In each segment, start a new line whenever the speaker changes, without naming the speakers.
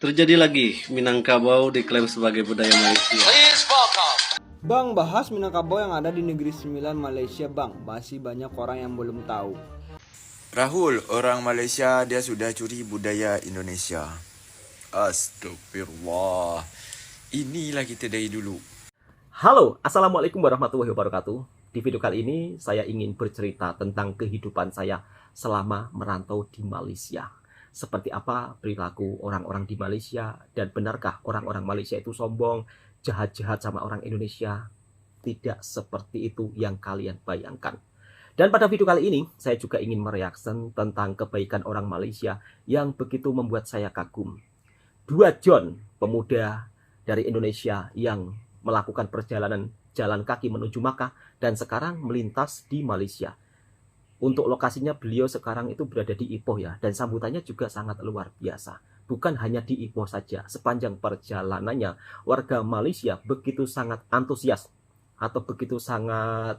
Terjadi lagi, Minangkabau diklaim sebagai budaya Malaysia.
Bang, bahas Minangkabau yang ada di Negeri Sembilan Malaysia, Bang. Masih banyak orang yang belum tahu.
Rahul, orang Malaysia dia sudah curi budaya Indonesia. Astagfirullah. Inilah kita dari dulu.
Halo, Assalamualaikum warahmatullahi wabarakatuh. Di video kali ini saya ingin bercerita tentang kehidupan saya selama merantau di Malaysia. Seperti apa perilaku orang-orang di Malaysia, dan benarkah orang-orang Malaysia itu sombong, jahat-jahat sama orang Indonesia? Tidak seperti itu yang kalian bayangkan. Dan pada video kali ini, saya juga ingin mereaksi tentang kebaikan orang Malaysia yang begitu membuat saya kagum. 2 John, pemuda dari Indonesia yang melakukan perjalanan jalan kaki menuju Makkah dan sekarang melintas di Malaysia. Untuk lokasinya beliau sekarang itu berada di Ipoh ya, dan sambutannya juga sangat luar biasa. Bukan hanya di Ipoh saja, sepanjang perjalanannya warga Malaysia begitu sangat antusias atau begitu sangat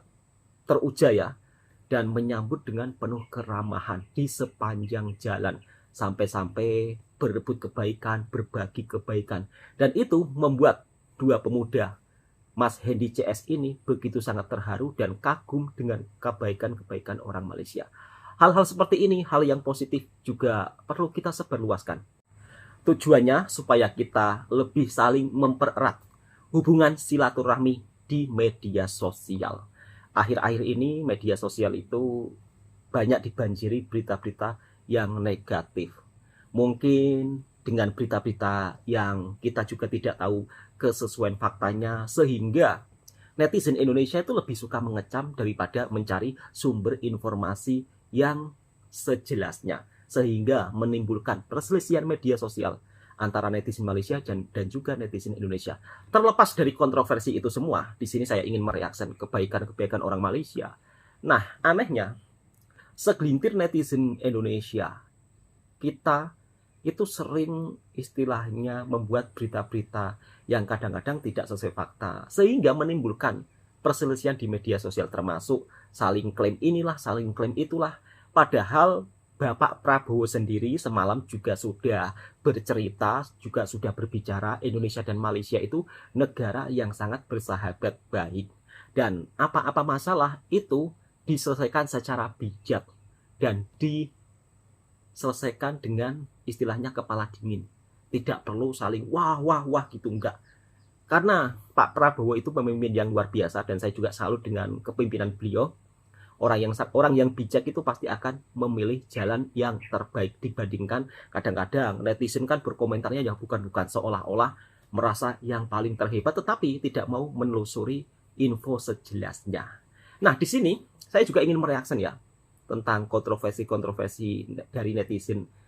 teruja ya, dan menyambut dengan penuh keramahan di sepanjang jalan. Sampai-sampai berebut kebaikan, berbagi kebaikan. Dan itu membuat 2 pemuda, Mas Hendy CS ini begitu sangat terharu dan kagum dengan kebaikan-kebaikan orang Malaysia. Hal-hal seperti ini, hal yang positif juga perlu kita sebarluaskan. Tujuannya supaya kita lebih saling mempererat hubungan silaturahmi di media sosial. Akhir-akhir ini media sosial itu banyak dibanjiri berita-berita yang negatif. Mungkin dengan berita-berita yang kita juga tidak tahu kesesuaian faktanya, sehingga netizen Indonesia itu lebih suka mengecam daripada mencari sumber informasi yang sejelasnya, sehingga menimbulkan perselisihan media sosial antara netizen Malaysia dan juga netizen Indonesia. Terlepas dari kontroversi itu semua, di sini saya ingin mereaksi kebaikan-kebaikan orang Malaysia. Nah, anehnya, segelintir netizen Indonesia kita itu sering istilahnya membuat berita-berita yang kadang-kadang tidak sesuai fakta, sehingga menimbulkan perselisihan di media sosial, termasuk saling klaim inilah, saling klaim itulah. Padahal Bapak Prabowo sendiri semalam juga sudah bercerita, juga sudah berbicara, Indonesia dan Malaysia itu negara yang sangat bersahabat baik. Dan apa-apa masalah itu diselesaikan secara bijak dan diselesaikan dengan istilahnya kepala dingin. Tidak perlu saling wah gitu, enggak. Karena Pak Prabowo itu pemimpin yang luar biasa, dan saya juga salut dengan kepemimpinan beliau. Orang yang bijak itu pasti akan memilih jalan yang terbaik, dibandingkan kadang-kadang netizen kan berkomentarnya yang bukan-bukan, seolah-olah merasa yang paling terhebat tetapi tidak mau menelusuri info sejelasnya. Nah, di sini saya juga ingin mereaksi ya tentang kontroversi dari netizen.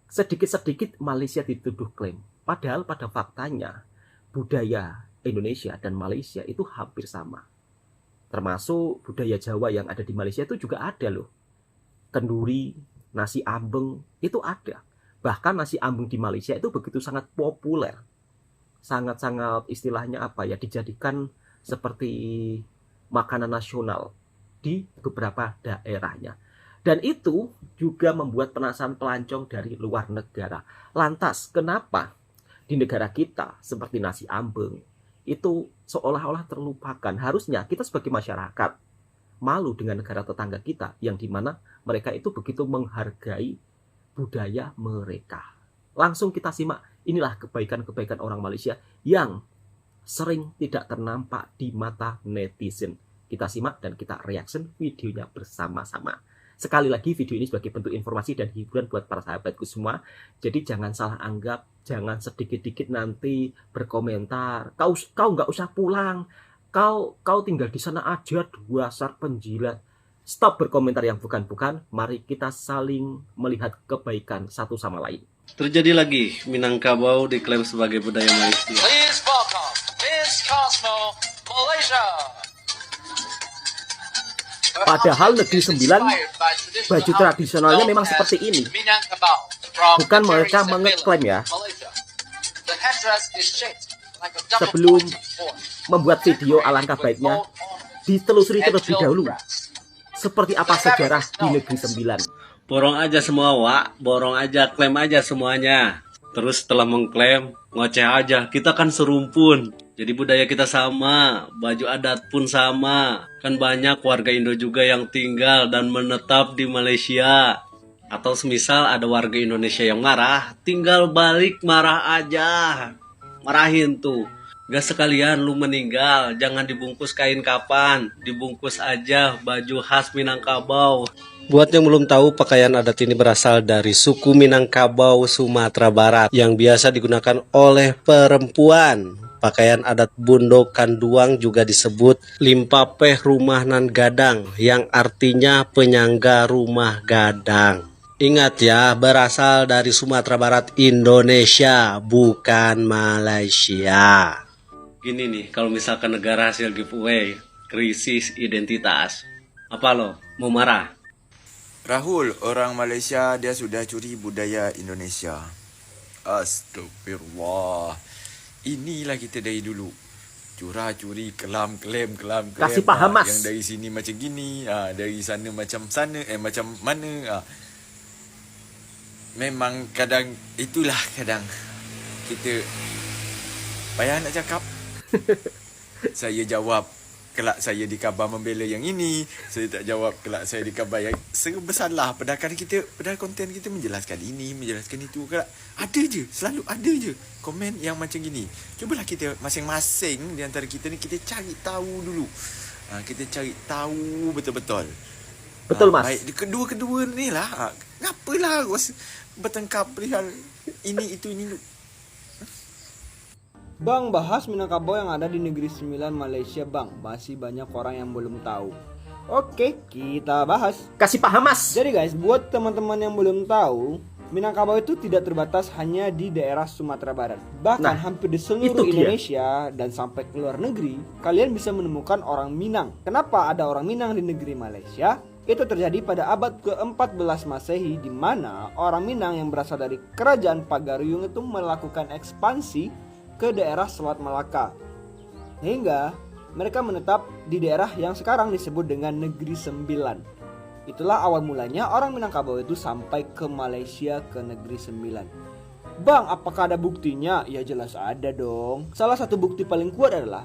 Sedikit-sedikit Malaysia dituduh klaim, padahal pada faktanya budaya Indonesia dan Malaysia itu hampir sama. Termasuk budaya Jawa yang ada di Malaysia itu juga ada loh. Kenduri, nasi ambeng itu ada. Bahkan nasi ambeng di Malaysia itu begitu sangat populer. Sangat-sangat istilahnya apa ya, dijadikan seperti makanan nasional di beberapa daerahnya. Dan itu juga membuat penasaran pelancong dari luar negara. Lantas, kenapa di negara kita seperti nasi ambeng itu seolah-olah terlupakan? Harusnya kita sebagai masyarakat malu dengan negara tetangga kita yang dimana mereka itu begitu menghargai budaya mereka. Langsung kita simak, inilah kebaikan-kebaikan orang Malaysia yang sering tidak ternampak di mata netizen. Kita simak dan kita reaksi videonya bersama-sama. Sekali lagi, video ini sebagai bentuk informasi dan hiburan buat para sahabatku semua. Jadi jangan salah anggap, jangan sedikit-dikit nanti berkomentar, kau nggak usah pulang, kau tinggal di sana aja, dasar penjilat. Stop berkomentar yang bukan-bukan, mari kita saling melihat kebaikan satu sama lain.
Terjadi lagi, Minangkabau diklaim sebagai budaya Malaysia.
Please welcome Miss Cosmo, Malaysia.
Padahal Negeri Sembilan baju tradisionalnya memang seperti ini. Bukan mereka mengeklaim ya. Sebelum membuat video, alangkah baiknya ditelusuri terlebih dahulu seperti apa sejarah di Negeri Sembilan.
Borong aja semua, Wak. Borong aja, klaim aja semuanya. Terus setelah mengklaim, ngoceh aja, kita kan serumpun. Jadi budaya kita sama, baju adat pun sama. Kan banyak warga Indo juga yang tinggal dan menetap di Malaysia. Atau semisal ada warga Indonesia yang marah, tinggal balik marah aja. Marahin tuh. Gak sekalian lu meninggal, jangan dibungkus kain kapan, dibungkus aja baju khas Minangkabau. Buat yang belum tahu, pakaian adat ini berasal dari suku Minangkabau, Sumatera Barat, yang biasa digunakan oleh perempuan. Pakaian adat Bundo Kanduang juga disebut limpapeh rumah nan gadang, yang artinya penyangga rumah gadang. Ingat ya, berasal dari Sumatera Barat, Indonesia, bukan Malaysia. Gini nih, kalau misalkan negara hasil giveaway, krisis identitas. Apa lo, mau marah?
Rahul, orang Malaysia dia sudah curi budaya Indonesia. Astagfirullah. Inilah kita dari dulu. Curah curi, kelam.
Kasih paham, Mas.
Yang dari sini macam gini, dari sana macam sana, macam mana. Memang kadang itulah kadang kita payah nak cakap. Saya jawab kelak saya dikhabar membela yang ini, saya tak jawab kelak saya dikhabar yang bersalah. Padahal konten kita menjelaskan ini, menjelaskan itu. Kelak ada je, selalu ada je komen yang macam gini. Cubalah kita masing-masing di antara kita ni kita cari tahu dulu. Kita cari tahu betul-betul.
Betul, Mas.
Baik, kedua-kedua ni lah. Ngapalah bertengkar perihal ini itu ini.
Bang, bahas Minangkabau yang ada di Negeri Sembilan Malaysia, Bang. Masih banyak orang yang belum tahu. Oke, kita bahas.
Kasih paham, Mas.
Jadi guys, buat teman-teman yang belum tahu, Minangkabau itu tidak terbatas hanya di daerah Sumatera Barat. Bahkan hampir di seluruh Indonesia dan sampai ke luar negeri, kalian bisa menemukan orang Minang. Kenapa ada orang Minang di negeri Malaysia? Itu terjadi pada abad ke-14 Masehi, di mana orang Minang yang berasal dari kerajaan Pagaruyung itu melakukan ekspansi ke daerah Selat Malaka. Hingga mereka menetap di daerah yang sekarang disebut dengan Negeri Sembilan. Itulah awal mulanya orang Minangkabau itu sampai ke Malaysia, ke Negeri Sembilan. Bang, apakah ada buktinya? Ya jelas ada dong. Salah satu bukti paling kuat adalah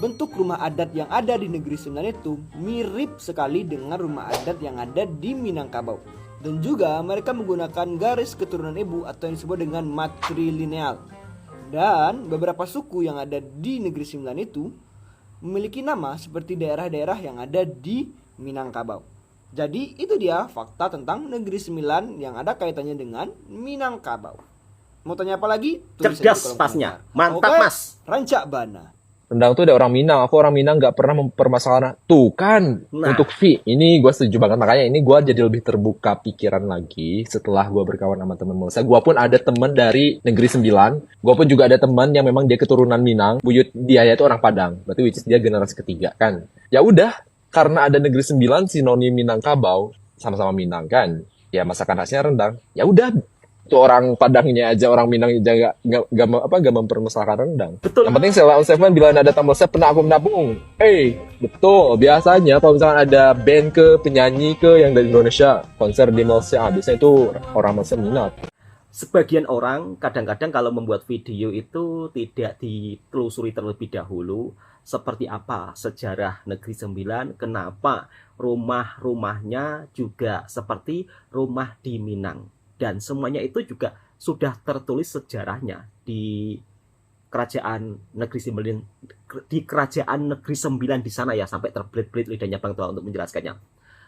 bentuk rumah adat yang ada di Negeri Sembilan itu mirip sekali dengan rumah adat yang ada di Minangkabau. Dan juga mereka menggunakan garis keturunan ibu atau yang disebut dengan matrilineal. Dan beberapa suku yang ada di Negeri Sembilan itu memiliki nama seperti daerah-daerah yang ada di Minangkabau. Jadi itu dia fakta tentang Negeri Sembilan yang ada kaitannya dengan Minangkabau. Mau tanya apa lagi? Tulis
cerdas pasnya. Mantap,
Oke,
Mas.
Rancak Bana.
Rendang tuh ada orang Minang, aku orang Minang gak pernah mempermasalahkan. Tuh kan, untuk V, ini gue setuju banget. Makanya ini gue jadi lebih terbuka pikiran lagi setelah gue berkawan sama temen Malaysia. Gue pun ada temen dari Negeri Sembilan. Gue pun juga ada teman yang memang dia keturunan Minang. Buyut dia itu orang Padang, berarti which is dia generasi ketiga kan. Ya udah, karena ada Negeri Sembilan, sinonim Minangkabau, sama-sama Minang kan. Ya masakan khasnya rendang. Ya udah, itu orang Padangnya aja, orang Minang aja gak mempermasalahkan rendang.
Betul.
Yang penting Sheila on Seven bila ada tamu saya pernah aku menabung. Betul. Biasanya kalau misalkan ada band ke, penyanyi ke yang dari Indonesia konser di Malaysia, biasanya itu orang Malaysia minat.
Sebagian orang kadang-kadang kalau membuat video itu tidak ditelusuri terlebih dahulu seperti apa sejarah Negeri Sembilan, kenapa rumah-rumahnya juga seperti rumah di Minang. Dan semuanya itu juga sudah tertulis sejarahnya di kerajaan Negeri Sembilan di sana ya, sampai terbelit-belit lidahnya Bang Tua untuk menjelaskannya.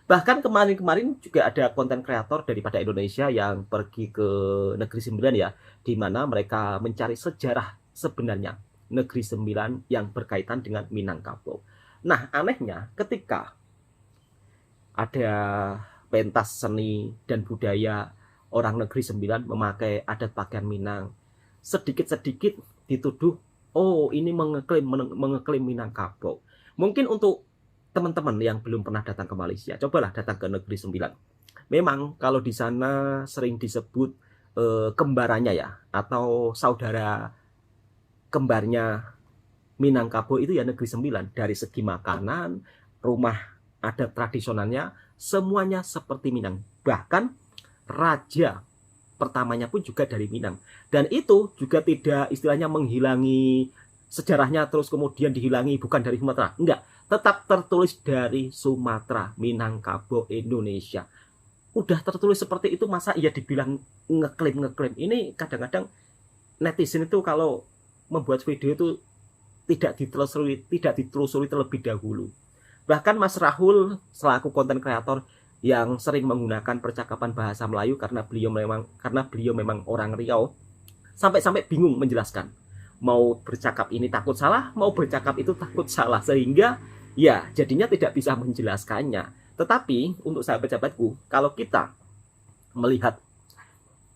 Bahkan kemarin-kemarin juga ada konten kreator daripada Indonesia yang pergi ke Negeri Sembilan ya, di mana mereka mencari sejarah sebenarnya Negeri Sembilan yang berkaitan dengan Minangkabau. Nah, anehnya ketika ada pentas seni dan budaya orang Negeri Sembilan memakai adat pakaian Minang, sedikit-sedikit dituduh, oh ini mengeklaim Minangkabau. Mungkin untuk teman-teman yang belum pernah datang ke Malaysia, cobalah datang ke Negeri Sembilan. Memang kalau di sana sering disebut kembarannya ya, atau saudara kembarnya Minangkabau itu ya Negeri Sembilan. Dari segi makanan, rumah adat tradisionalnya, semuanya seperti Minang. Bahkan raja pertamanya pun juga dari Minang. Dan itu juga tidak istilahnya menghilangi sejarahnya terus kemudian dihilangi bukan dari Sumatera. Enggak, tetap tertulis dari Sumatera, Minangkabau, Indonesia. Udah tertulis seperti itu, masa iya dibilang ngeklaim. Ini kadang-kadang netizen itu kalau membuat video itu tidak ditelusuri terlebih dahulu. Bahkan Mas Rahul selaku konten kreator yang sering menggunakan percakapan bahasa Melayu karena beliau memang orang Riau, sampai-sampai bingung menjelaskan. Mau bercakap ini takut salah, mau bercakap itu takut salah, sehingga ya jadinya tidak bisa menjelaskannya. Tetapi untuk sahabat-sahabatku, kalau kita melihat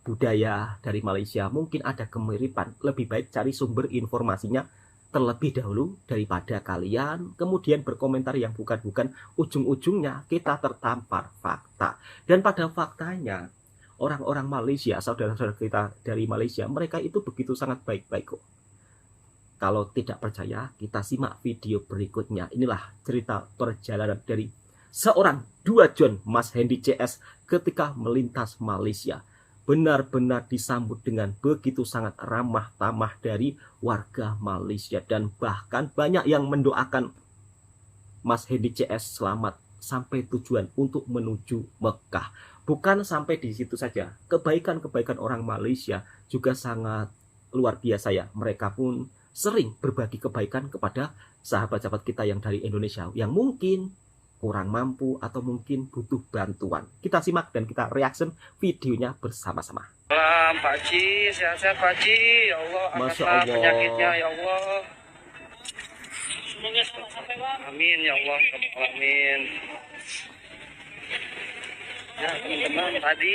budaya dari Malaysia mungkin ada kemiripan, lebih baik cari sumber informasinya terlebih dahulu daripada kalian kemudian berkomentar yang bukan-bukan, ujung-ujungnya kita tertampar fakta. Dan pada faktanya orang-orang Malaysia, saudara-saudara kita dari Malaysia, mereka itu begitu sangat baik-baik kok. Kalau tidak percaya, kita simak video berikutnya. Inilah cerita perjalanan dari seorang dua John, Mas Hendy CS, ketika melintas Malaysia. Benar-benar disambut dengan begitu sangat ramah tamah dari warga Malaysia. Dan bahkan banyak yang mendoakan Mas Hendy CS selamat sampai tujuan untuk menuju Mekah. Bukan sampai di situ saja, kebaikan-kebaikan orang Malaysia juga sangat luar biasa ya. Mereka pun sering berbagi kebaikan kepada sahabat-sahabat kita yang dari Indonesia yang mungkin kurang mampu atau mungkin butuh bantuan. Kita simak dan kita reaction videonya bersama-sama.
Salam Pak Ci, sehat-sehat Pak Ci. Ya Allah,
Masya
angkatlah
Allah.
penyakitnya ya Allah. Semoga selamat sampai Bang. Amin ya Allah, amin. Ya teman-teman, tadi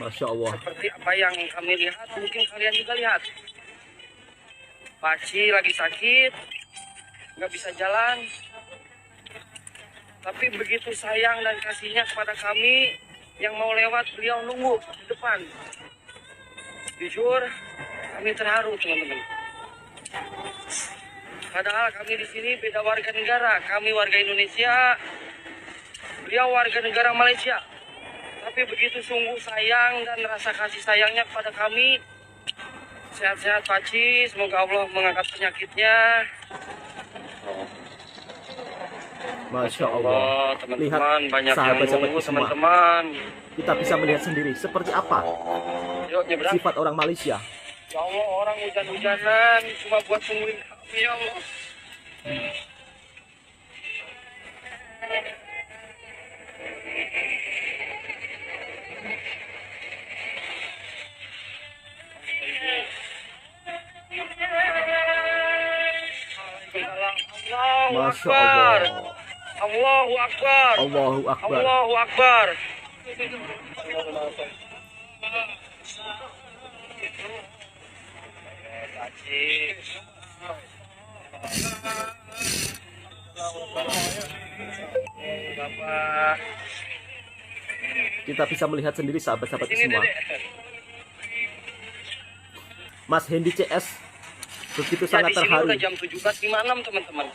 Masya Allah.
seperti apa yang kami lihat, mungkin kalian juga lihat. Pak Ci lagi sakit, nggak bisa jalan. Tapi begitu sayang dan kasihnya kepada kami, yang mau lewat beliau nunggu di depan. Jujur, kami terharu teman-teman. Padahal kami di sini beda warga negara. Kami warga Indonesia, beliau warga negara Malaysia. Tapi begitu sungguh sayang dan rasa kasih sayangnya kepada kami. Sehat-sehat Pak Ci, semoga Allah mengangkat penyakitnya.
Masya Allah.
Teman-teman, banyak yang
sahabat-sahabat
nunggu
semua.
teman-teman.
Kita bisa melihat sendiri seperti apa
Yuk nyebrang.
sifat orang Malaysia.
Ya Allah, orang hujan-hujanan cuma buat tungguin kami ya Allah. Allahu
Masya
Akbar.
Allah.
Allahu Akbar.
Allahu Akbar.
Allahu Akbar.
Kita bisa melihat sendiri sahabat-sahabat
Sini
semua.
Dedek.
Mas Hendy CS begitu
Ya,
sangat
di sini
terharu.
udah jam 17.56 teman-teman.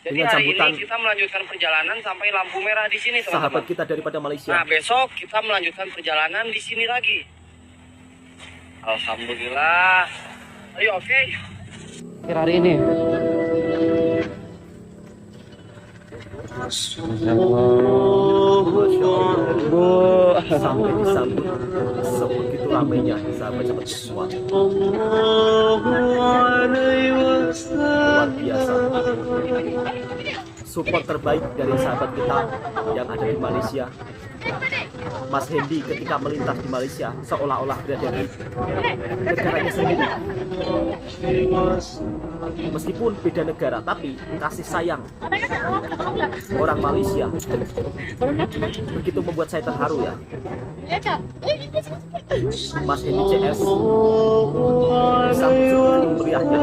Jadi
Dengan
hari
sambutan
ini kita melanjutkan perjalanan sampai lampu merah di sini
sahabat
teman-teman.
kita daripada Malaysia.
Nah besok kita melanjutkan perjalanan di sini lagi. Alhamdulillah. Ayo oke. Hari ini.
Masya Allah. Sampai disambut sebegitu ramainya sahabat-sahabat semua. Luar biasa. Support terbaik dari sahabat kita yang ada di Malaysia. Mas Hendy ketika melintas di Malaysia seolah-olah berada di negaranya sendiri. Meskipun beda negara, tapi kasih sayang orang Malaysia begitu membuat saya terharu ya. Mas Hendy CS disambut sebegitu meriahnya.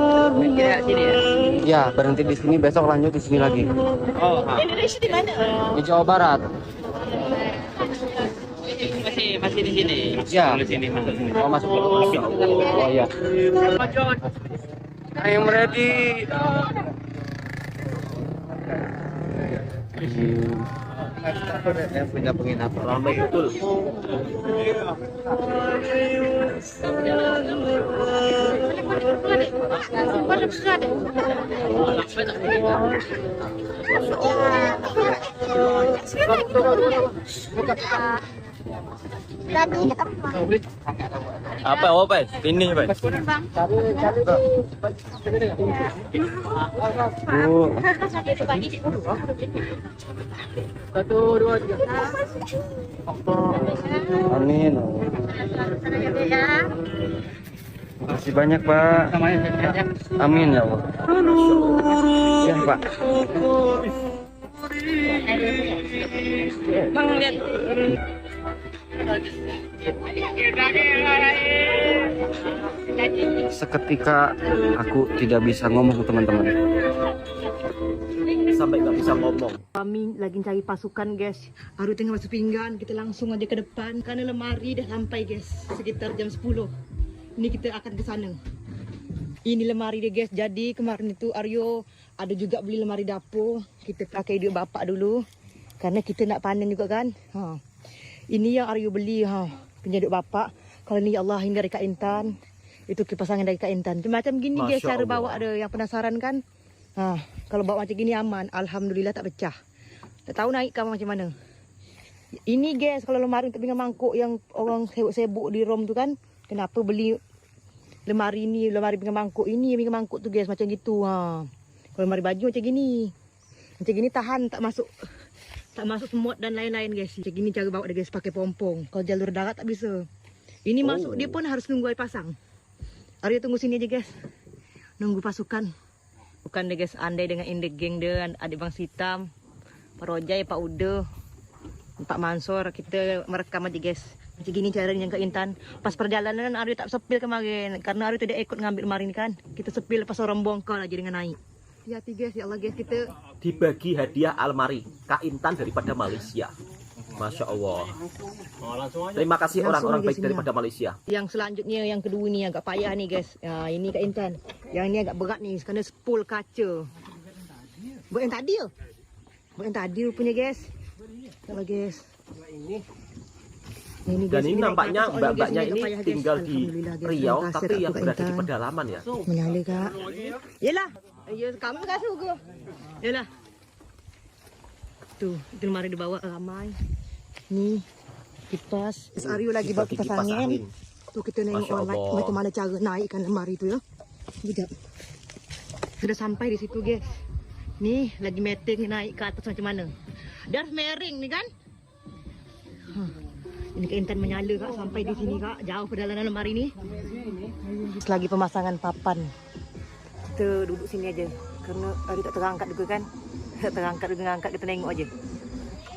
Ya, berhenti di sini, besok lanjut di sini lagi.
Indonesia di mana?
Di Jawa Barat.
Masih di sini.
Ya.
Di sini masuk sini.
Oh, masuk dulu.
Masya Allah.
Oh ya.
I'm ready.
Yang punya penginapan.
Ramai betul.
Apa? Ini Pak. Amin. Makasih banyak Pak. Amin ya Allah. Ya Pak. Seketika aku tidak bisa ngomong ke teman-teman.
Sampai nggak bisa ngomong.
Kami lagi cari pasukan guys. Baru tengah masuk pinggan, kita langsung aja ke depan. Karena lemari dah sampai guys, sekitar jam 10. Ini kita akan ke sana. Ini lemari dia guys. Jadi kemarin itu Aryo ada juga beli lemari dapur. Kita pakai duit bapak dulu. Karena kita nak panen juga kan. Ini yang Aryo beli punya duit bapak. Kalau ini ya Allah ini dari Kak Intan. Itu kipasangan dari Kak Intan. Macam gini guys cara bawa ada yang penasaran kan. Kalau bawa macam gini aman. Alhamdulillah tak pecah. Tak tahu naik kamu macam mana. Ini guys kalau lemari untuk pinggan mangkuk yang orang sibuk di Rom tu kan. Kenapa beli lemari ni, lemari pinggan mangkuk ini, pinggan mangkuk tu guys macam gitu. Kalau lemari baju macam gini. Macam gini tahan tak masuk semut dan lain-lain guys. Macam gini cara bawa dia guys pakai pompong. Kalau jalur darat tak bisa. Ini masuk dia pun harus nunggu air pasang. Aryo tunggu sini aja guys. Nunggu pasukan. Bukan deh guys, andai dengan indek geng dia, adik Bang Sitam, Pak Rojai, Pak Ude, Pak Mansur, kita merekam aja guys. Macam gini caranya Kak Intan. Pas perjalanan Aryo tak sepil kemarin, karena Aryo tidak ikut ngambil kemarin kan. Kita sepil pas orang bongkar aja dengan naik. Hati guys, ya Allah guys kita.
Dibagi hadiah almari Kak Intan daripada Malaysia. Masya Allah. Terima kasih orang-orang baik daripada Malaysia.
Yang selanjutnya yang kedua ni agak payah ni guys. Ini Kak Intan. Yang ni agak berat ni kerana spool kaca. Buat yang tadi. Buat yang tadi rupanya guys. Kalau guys. Ini
Dan ini nampaknya mbak-mbaknya ini tinggal di Riau tapi yang berada di pedalaman ya.
Menyala Kak. Yelah. Ya kamu kasih aku. Yelah. Tuh, itu lemari dibawa ramai. Nih, kipas. Aryo lagi bawa kipas angin. Tuh kita nengok orang macam mana cara naikkan lemari tu ya. Sekejap. Sudah sampai di situ guys. Nih, lagi meeting naik ke atas macam mana. Dah mering ni kan. Ini Kak Intan menyala Kak sampai di sini Kak. Jauh perjalanan lemari ni. Selagi pemasangan papan. Kita duduk sini aja. Kerana Aryo tak terangkat juga kan. Tak terangkat dengan angkat kita tengok aja.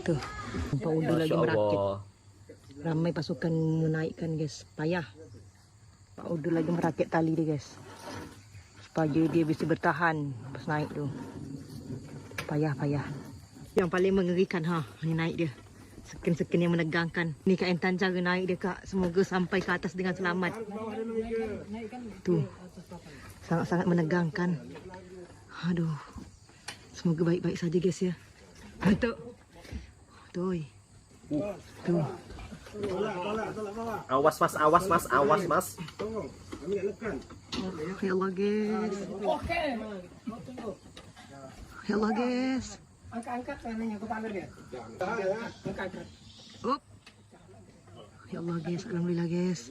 Tuh. Pak Udu lagi merakit. Ramai pasukan menaikkan guys. Payah. Pak Udu lagi merakit tali dia guys. Supaya dia bisa bertahan pas naik tu. Payah. Yang paling mengerikan ni naik dia. Seken-seken yang menegangkan. Ni Kak Intan cara naik dia Kak. Semoga sampai ke atas dengan selamat. Tuh. Sangat-sangat menegangkan. Aduh. Semoga baik-baik saja guys ya. Tuh. Tuh. Tuh.
Awas mas.
Ya Allah guys. Ya Allah guys. Angkat tangannya ke pamer dia. Angkat. Up. Ya Allah guys, alhamdulillah guys.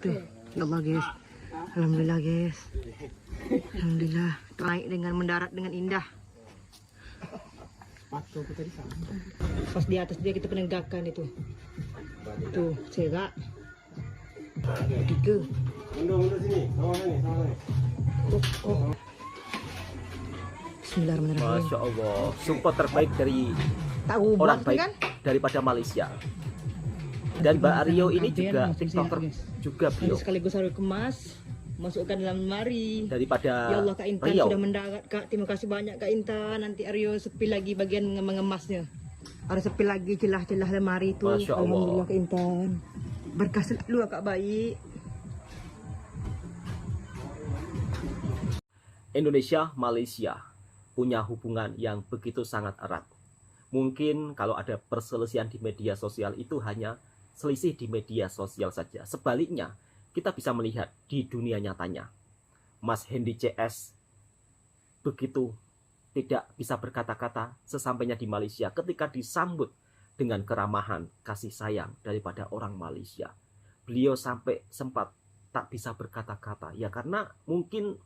Tuh. Ya Allah guys. Alhamdulillah guys. Alhamdulillah. Naik dengan mendarat dengan indah. Pas di atas dia kita penegakan itu. Tuh, serak. 3. Bismillahirrahmanirrahim.
Masya Allah. Support terbaik dari orang baik kan? Daripada Malaysia. Dan Mbak Aryo ini juga TikToker juga beliau.
Sekaligus harus kemas, masukkan dalam lemari.
Daripada
ya Allah Kak Intan
Riau.
sudah mendarat Kak. Terima kasih banyak Kak Intan. Nanti Aryo sepil lagi bagian mengemasnya. Ada sepil lagi celah-celah lemari itu.
Masya Allah.
Alhamdulillah Kak Intan. Berkah selalu Kak baik.
Indonesia, Malaysia punya hubungan yang begitu sangat erat. Mungkin kalau ada perselisihan di media sosial itu hanya selisih di media sosial saja. Sebaliknya, kita bisa melihat di dunia nyatanya. Mas Hendy CS begitu tidak bisa berkata-kata sesampainya di Malaysia ketika disambut dengan keramahan, kasih sayang daripada orang Malaysia. Beliau sampai sempat tak bisa berkata-kata, ya karena mungkin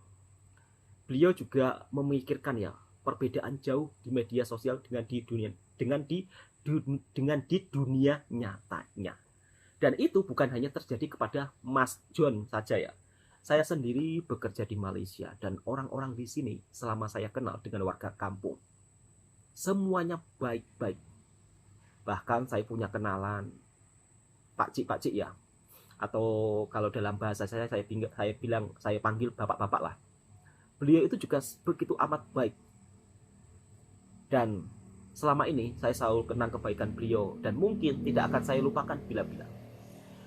beliau juga memikirkan ya perbedaan jauh di media sosial dengan di dunia nyatanya. Dan itu bukan hanya terjadi kepada Mas John saja ya. Saya sendiri bekerja di Malaysia dan orang-orang di sini selama saya kenal dengan warga kampung, semuanya baik-baik. Bahkan saya punya kenalan pakcik-pakcik ya, atau kalau dalam bahasa saya panggil bapak-bapak lah. Beliau itu juga begitu amat baik. Dan selama ini saya selalu kenang kebaikan beliau dan mungkin tidak akan saya lupakan bila-bila.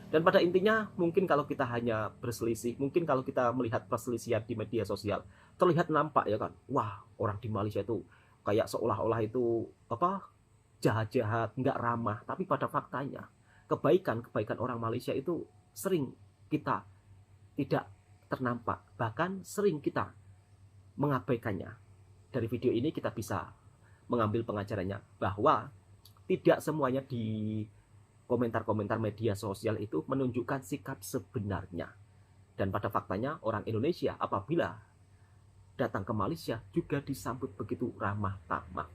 Dan pada intinya mungkin kalau kita hanya berselisih, mungkin kalau kita melihat perselisihan di media sosial, terlihat nampak ya kan, wah orang di Malaysia itu kayak seolah-olah itu jahat-jahat, nggak ramah. Tapi pada faktanya kebaikan orang Malaysia itu sering kita tidak ternampak, bahkan sering kita mengabaikannya. Dari video ini kita bisa mengambil pengajarannya bahwa tidak semuanya di komentar-komentar media sosial itu menunjukkan sikap sebenarnya. Dan pada faktanya orang Indonesia apabila datang ke Malaysia juga disambut begitu ramah tamah.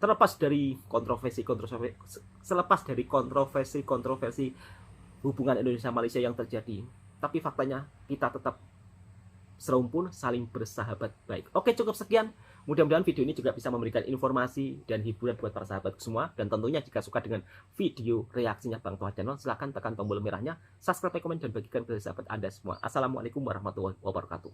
Terlepas dari kontroversi hubungan Indonesia Malaysia yang terjadi, tapi faktanya kita tetap serumpun, saling bersahabat baik. Oke, cukup sekian. Mudah-mudahan video ini juga bisa memberikan informasi dan hiburan buat para sahabat semua. Dan tentunya jika suka dengan video reaksinya Bang Toha Channel, silahkan tekan tombol merahnya, subscribe, komen, dan bagikan ke sahabat Anda semua. Assalamualaikum warahmatullahi wabarakatuh.